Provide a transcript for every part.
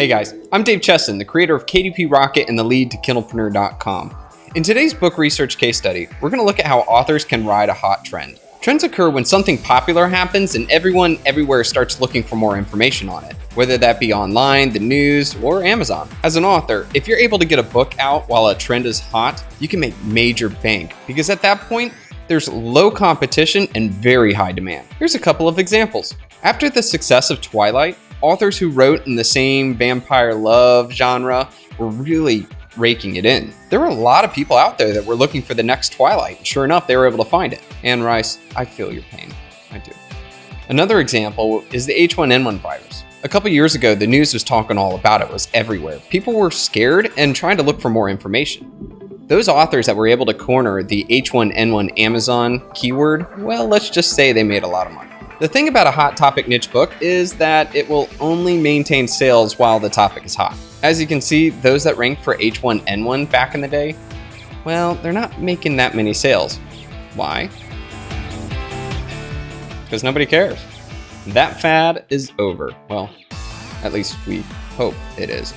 Hey guys, I'm Dave Chesson, the creator of KDP Rocket and the lead to Kindlepreneur.com. In today's book research case study, we're going to look at how authors can ride a hot trend. Trends occur when something popular happens and everyone everywhere starts looking for more information on it, whether that be online, the news, or Amazon. As an author, if you're able to get a book out while a trend is hot, you can make major bank, because at that point, there's low competition and very high demand. Here's a couple of examples. After the success of Twilight, authors who wrote in the same vampire love genre were really raking it in. There were a lot of people out there that were looking for the next Twilight, and sure enough, they were able to find it. Anne Rice, I feel your pain. I do. Another example is the H1N1 virus. A couple years ago, the news was talking all about it. It was everywhere. People were scared and trying to look for more information. Those authors that were able to corner the H1N1 Amazon keyword, well, let's just say they made a lot of money. The thing about a hot topic niche book is that it will only maintain sales while the topic is hot. As you can see, those that ranked for H1N1 back in the day, well, they're not making that many sales. Why? Because nobody cares. That fad is over. Well, at least we hope it is.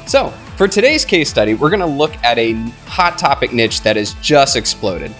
So, for today's case study, we're going to look at a hot topic niche that has just exploded.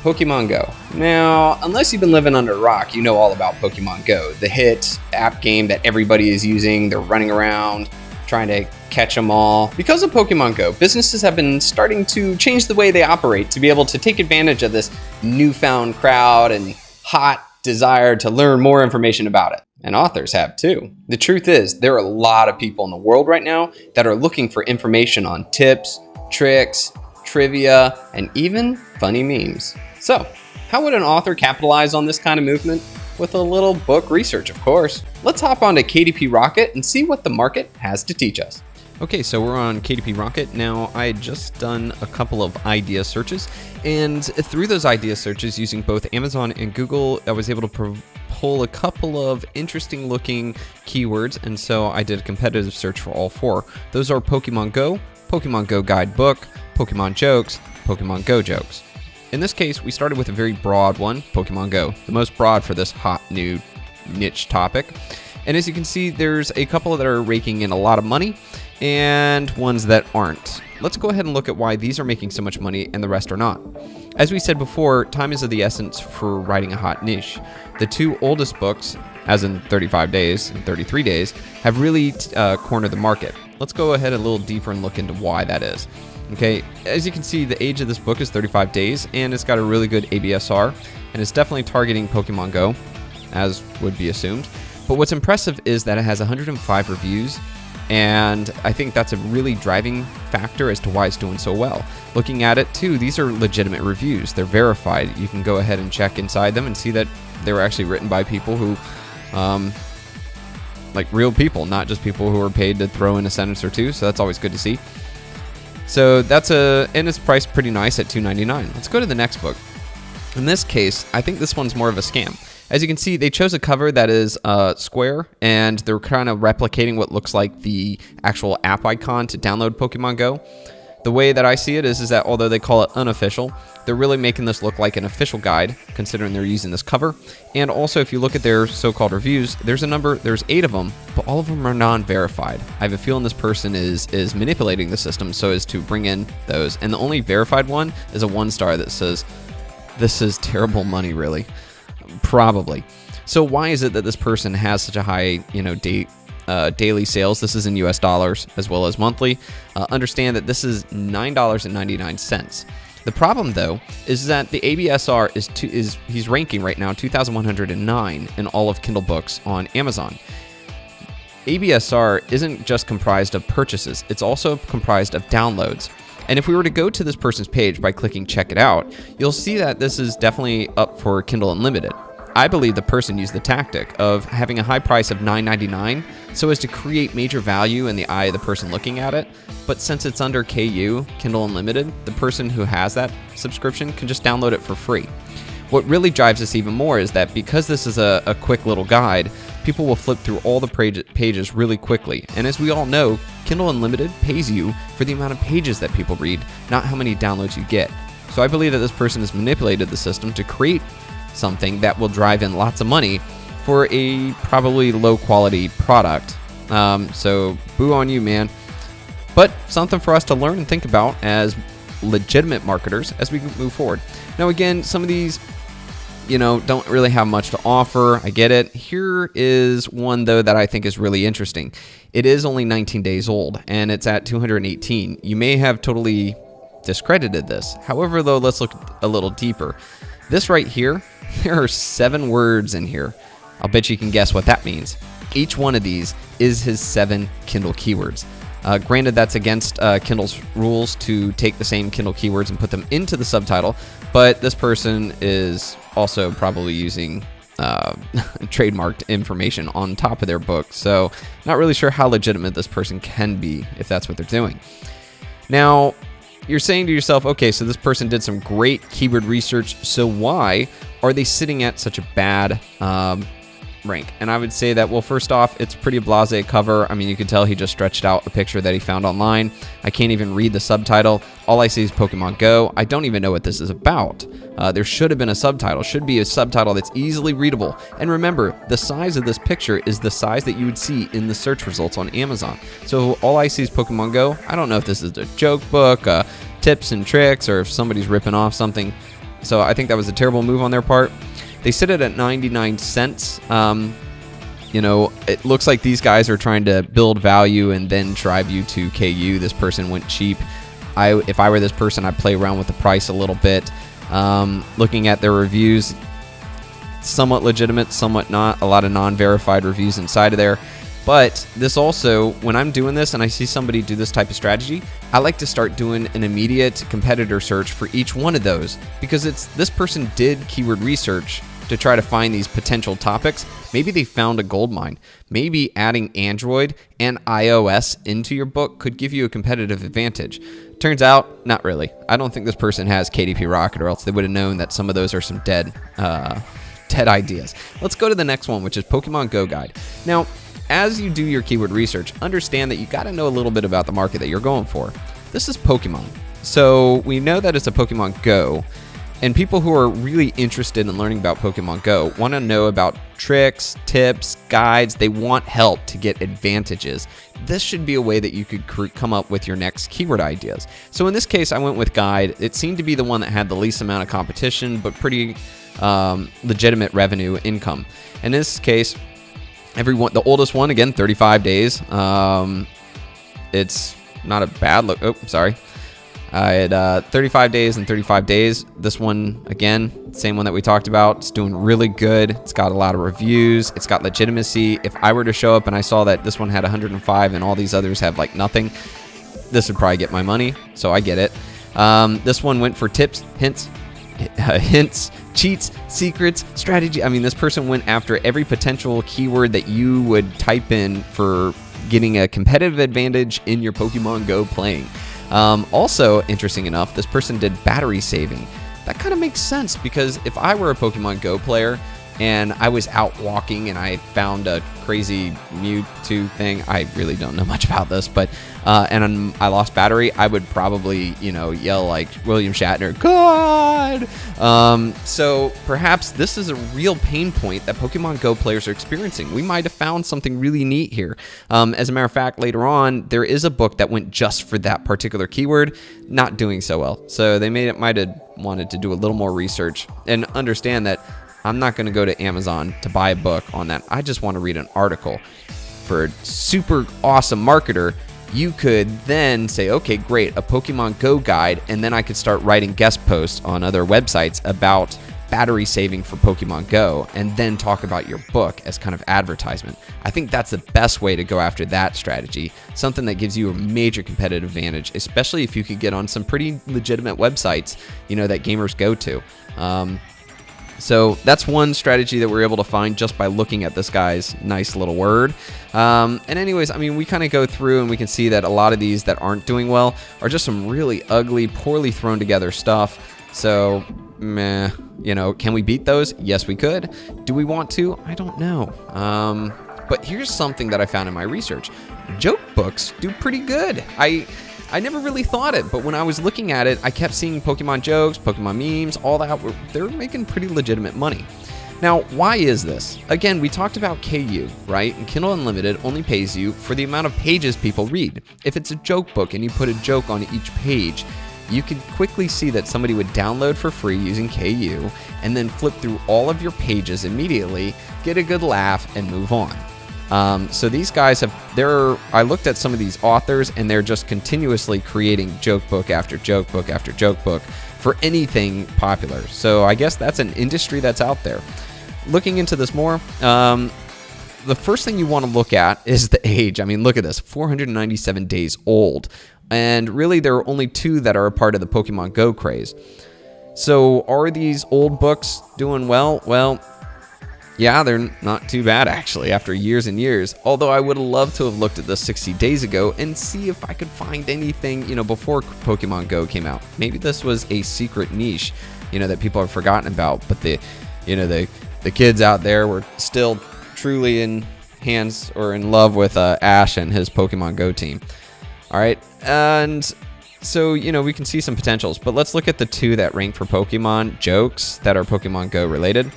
Pokemon Go. Now, unless you've been living under a rock, you know all about Pokemon Go, the hit app game that everybody is using. They're running around trying to catch them all. Because of Pokemon Go, businesses have been starting to change the way they operate to be able to take advantage of this newfound crowd and hot desire to learn more information about it. And authors have too. The truth is, there are a lot of people in the world right now that are looking for information on tips, tricks, trivia, and even funny memes. So, how would an author capitalize on this kind of movement? With a little book research, of course. Let's hop on to KDP Rocket and see what the market has to teach us. Okay, so we're on KDP Rocket. Now, I had just done a couple of idea searches, and through those idea searches using both Amazon and Google, I was able to pull a couple of interesting looking keywords, and so I did a competitive search for all four. Those are Pokemon Go Guide Book, Pokemon Jokes, Pokemon Go Jokes. In this case, we started with a very broad one, Pokemon Go, the most broad for this hot new niche topic. And as you can see, there's a couple that are raking in a lot of money and ones that aren't. Let's go ahead and look at why these are making so much money and the rest are not. As we said before, time is of the essence for writing a hot niche. The two oldest books, as in 35 days and 33 days, have really cornered the market. Let's go ahead a little deeper and look into why that is. Okay, as you can see, the age of this book is 35 days, and it's got a really good ABSR, and it's definitely targeting Pokemon Go, as would be assumed. But what's impressive is that it has 105 reviews, and I think that's a really driving factor as to why it's doing so well. Looking at it, too, these are legitimate reviews. They're verified. You can go ahead and check inside them and see that they were actually written by people who, like real people, not just people who are paid to throw in a sentence or two, so that's always good to see. So and it's priced pretty nice at $2.99. Let's go to the next book. In this case, I think this one's more of a scam. As you can see, they chose a cover that is square, and they're kind of replicating what looks like the actual app icon to download Pokemon Go. The way that I see it is that although they call it unofficial, they're really making this look like an official guide, considering they're using this cover. And also, if you look at their so-called reviews, there's 8 of them, but all of them are non-verified. I have a feeling this person is manipulating the system so as to bring in those. And the only verified one is a 1-star that says, "This is terrible money, really." Probably. So why is it that this person has such a high, daily sales? This is in US dollars as well as monthly. Understand that this is $9.99. The problem, though, is that the ABSR he's ranking right now 2,109 in all of Kindle books on Amazon. ABSR isn't just comprised of purchases, it's also comprised of downloads. And if we were to go to this person's page by clicking check it out, you'll see that this is definitely up for Kindle Unlimited. I believe the person used the tactic of having a high price of $9.99 so as to create major value in the eye of the person looking at it. But since it's under KU, Kindle Unlimited, the person who has that subscription can just download it for free. What really drives us even more is that because this is a quick little guide, people will flip through all the pages really quickly. And as we all know, Kindle Unlimited pays you for the amount of pages that people read, not how many downloads you get. So I believe that this person has manipulated the system to create something that will drive in lots of money for a probably low quality product So boo on you, man. But something for us to learn and think about as legitimate marketers as we move forward. Now, again, some of these, don't really have much to offer. I get it. Here is one, though, that I think is really interesting. It is only 19 days old, and it's at 218. You may have totally discredited this. However, though, let's look a little deeper. This right here, there are 7 words in here. I'll bet you can guess what that means. Each one of these is his 7 Kindle keywords. Granted, that's against Kindle's rules to take the same Kindle keywords and put them into the subtitle, but this person is also probably using trademarked information on top of their book. So not really sure how legitimate this person can be if that's what they're doing. Now, you're saying to yourself, okay, so this person did some great keyword research, so why are they sitting at such a bad rank? And I would say that, well, first off, it's pretty blasé cover. I mean, you can tell he just stretched out a picture that he found online. I can't even read the subtitle. All I see is Pokemon Go. I don't even know what this is about. There should have been a subtitle. Should be a subtitle that's easily readable. And remember, the size of this picture is the size that you would see in the search results on Amazon. So all I see is Pokemon Go. I don't know if this is a joke book, tips and tricks, or if somebody's ripping off something. So I think that was a terrible move on their part. They sit it at 99 cents. It looks like these guys are trying to build value and then drive you to KU. This person went cheap. If I were this person, I'd play around with the price a little bit. Looking at their reviews, somewhat legitimate, somewhat not. A lot of non-verified reviews inside of there. But this also, when I'm doing this and I see somebody do this type of strategy, I like to start doing an immediate competitor search for each one of those, because this person did keyword research to try to find these potential topics. Maybe they found a gold mine. Maybe adding Android and iOS into your book could give you a competitive advantage. Turns out, not really. I don't think this person has KDP Rocket, or else they would have known that some of those are some dead ideas. Let's go to the next one, which is Pokemon Go Guide. Now, as you do your keyword research, understand that you got to know a little bit about the market that you're going for. This is Pokemon. So we know that it's a Pokemon Go. And people who are really interested in learning about Pokemon Go want to know about tricks, tips, guides. They want help to get advantages. This should be a way that you could come up with your next keyword ideas. So in this case, I went with guide. It seemed to be the one that had the least amount of competition, but pretty legitimate revenue income. In this case, the oldest one, again, 35 days. It's not a bad look. Oh, sorry. I had 35 days and 35 days. This one, again, same one that we talked about. It's doing really good. It's got a lot of reviews. It's got legitimacy. If I were to show up and I saw that this one had 105 and all these others have like nothing, this would probably get my money. So I get it. This one went for tips, hints, cheats, secrets, strategy. I mean, this person went after every potential keyword that you would type in for getting a competitive advantage in your Pokemon Go playing. Also, interesting enough, this person did battery saving. That kind of makes sense, because if I were a Pokemon Go player and I was out walking and I found a crazy Mewtwo thing, I really don't know much about this, but and I lost battery, I would probably, yell like William Shatner, God! So perhaps this is a real pain point that Pokemon Go players are experiencing. We might have found something really neat here. As a matter of fact, later on, there is a book that went just for that particular keyword, not doing so well. So they might have wanted to do a little more research and understand that I'm not going to go to Amazon to buy a book on that. I just want to read an article. For a super awesome marketer, you could then say, okay, great, a Pokemon Go guide, and then I could start writing guest posts on other websites about battery saving for Pokemon Go, and then talk about your book as kind of advertisement. I think that's the best way to go after that strategy, something that gives you a major competitive advantage, especially if you could get on some pretty legitimate websites, that gamers go to. So that's one strategy that we're able to find just by looking at this guy's nice little word. And anyways, I mean, we kind of go through and we can see that a lot of these that aren't doing well are just some really ugly, poorly thrown together stuff. So, meh, can we beat those? Yes, we could. Do we want to? I don't know. But here's something that I found in my research. Joke books do pretty good. I never really thought it, but when I was looking at it, I kept seeing Pokemon jokes, Pokemon memes, all that. They're making pretty legitimate money. Now, why is this? Again, we talked about KU, right? And Kindle Unlimited only pays you for the amount of pages people read. If it's a joke book and you put a joke on each page, you can quickly see that somebody would download for free using KU and then flip through all of your pages immediately, get a good laugh, and move on. So these guys I looked at some of these authors, and they're just continuously creating joke book after joke book after joke book for anything popular. So I guess that's an industry that's out there. Looking into this more, the first thing you want to look at is the age. I mean, look at this, 497 days old. And really, there are only 2 that are a part of the Pokemon Go craze. So are these old books doing well? Well, yeah, they're not too bad, actually, after years and years. Although I would have loved to have looked at this 60 days ago and see if I could find anything, before Pokemon Go came out. Maybe this was a secret niche, that people have forgotten about. But the kids out there were still truly in love with Ash and his Pokemon Go team. All right, and so, we can see some potentials. But let's look at the 2 that rank for Pokemon jokes that are Pokemon Go related.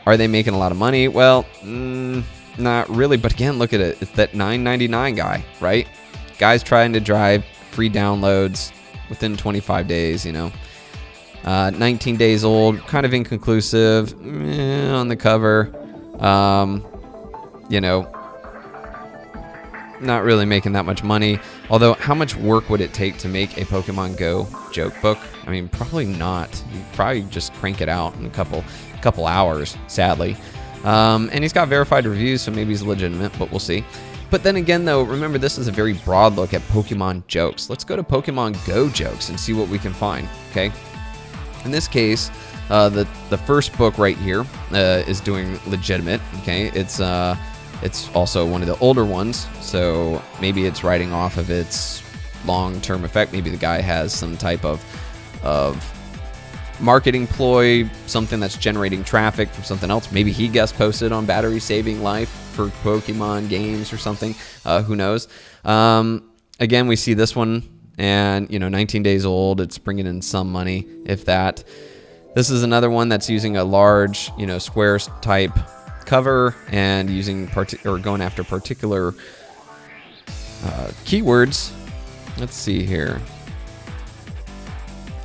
Are they making a lot of money? Well, not really. But again, look at it. It's that $9.99 guy, right? Guy's trying to drive free downloads within 25 days, 19 days old, kind of inconclusive on the cover. Not really making that much money. Although, how much work would it take to make a Pokemon Go joke book? I mean, probably not. You'd probably just crank it out in a couple hours, sadly. And he's got verified reviews, so maybe he's legitimate, but we'll see. But then again, though, remember, this is a very broad look at Pokemon jokes. Let's go to Pokemon Go jokes and see what we can find, okay? In this case, the first book right here is doing legitimate, okay? It's also one of the older ones, so maybe it's riding off of its long-term effect. Maybe the guy has some type of marketing ploy, something that's generating traffic from something else. Maybe he guest posted on battery saving life for Pokemon games or something. Who knows? Again, we see this one, and 19 days old. It's bringing in some money, if that. This is another one that's using a large, square type cover and using going after particular keywords. Let's see here.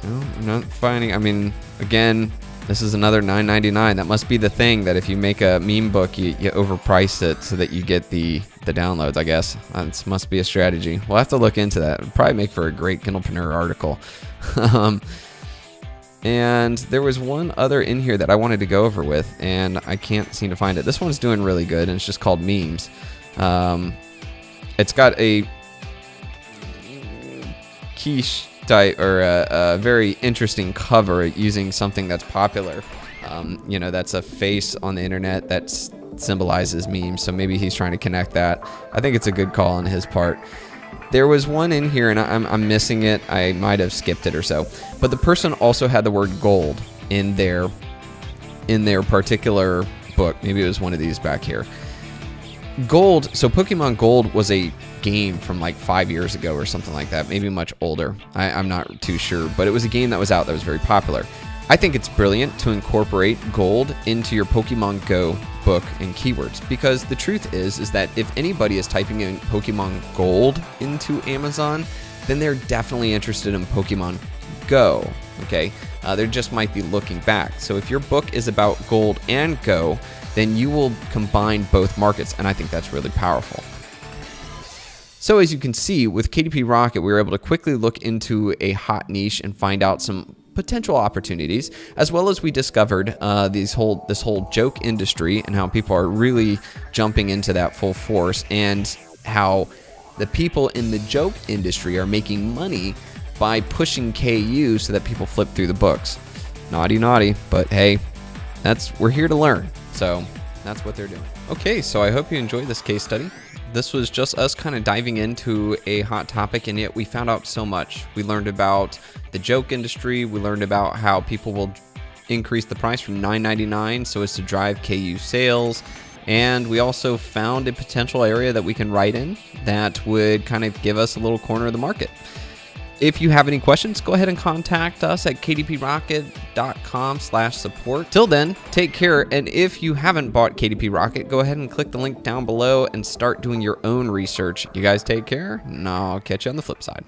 No, I'm not finding. I mean, again, this is another $9.99. That must be the thing, that if you make a meme book, you overprice it so that you get the downloads, I guess. This must be a strategy. We'll have to look into that. It'd probably make for a great Kindlepreneur article. And there was one other in here that I wanted to go over with, and I can't seem to find it. This one's doing really good, and it's just called Memes. It's got a quiche type, or a very interesting cover using something that's popular. That's a face on the internet that symbolizes memes, so maybe he's trying to connect that. I think it's a good call on his part. There was one in here, and I'm missing it. I might have skipped it or so. But the person also had the word gold in their particular book. Maybe it was one of these back here. Gold. So Pokemon Gold was a game from like 5 years ago or something like that. Maybe much older. I'm not too sure. But it was a game that was out that was very popular. I think it's brilliant to incorporate gold into your Pokemon Go book and keywords, because the truth is that if anybody is typing in Pokemon Gold into Amazon, then they're definitely interested in Pokemon Go, okay? They just might be looking back. So if your book is about Gold and Go, then you will combine both markets, and I think that's really powerful. So as you can see, with KDP Rocket, we were able to quickly look into a hot niche and find out some potential opportunities, as well as we discovered this whole joke industry and how people are really jumping into that full force, and how the people in the joke industry are making money by pushing KU so that people flip through the books. Naughty, but hey, we're here to learn. So that's what they're doing. Okay, so I hope you enjoyed this case study. This was just us kind of diving into a hot topic, and yet we found out so much. We learned about the joke industry. We learned about how people will increase the price from $9.99 so as to drive KU sales. And we also found a potential area that we can write in that would kind of give us a little corner of the market. If you have any questions, go ahead and contact us at kdprocket.com/support. Till then, take care. And if you haven't bought KDP Rocket, go ahead and click the link down below and start doing your own research. You guys take care, and I'll catch you on the flip side.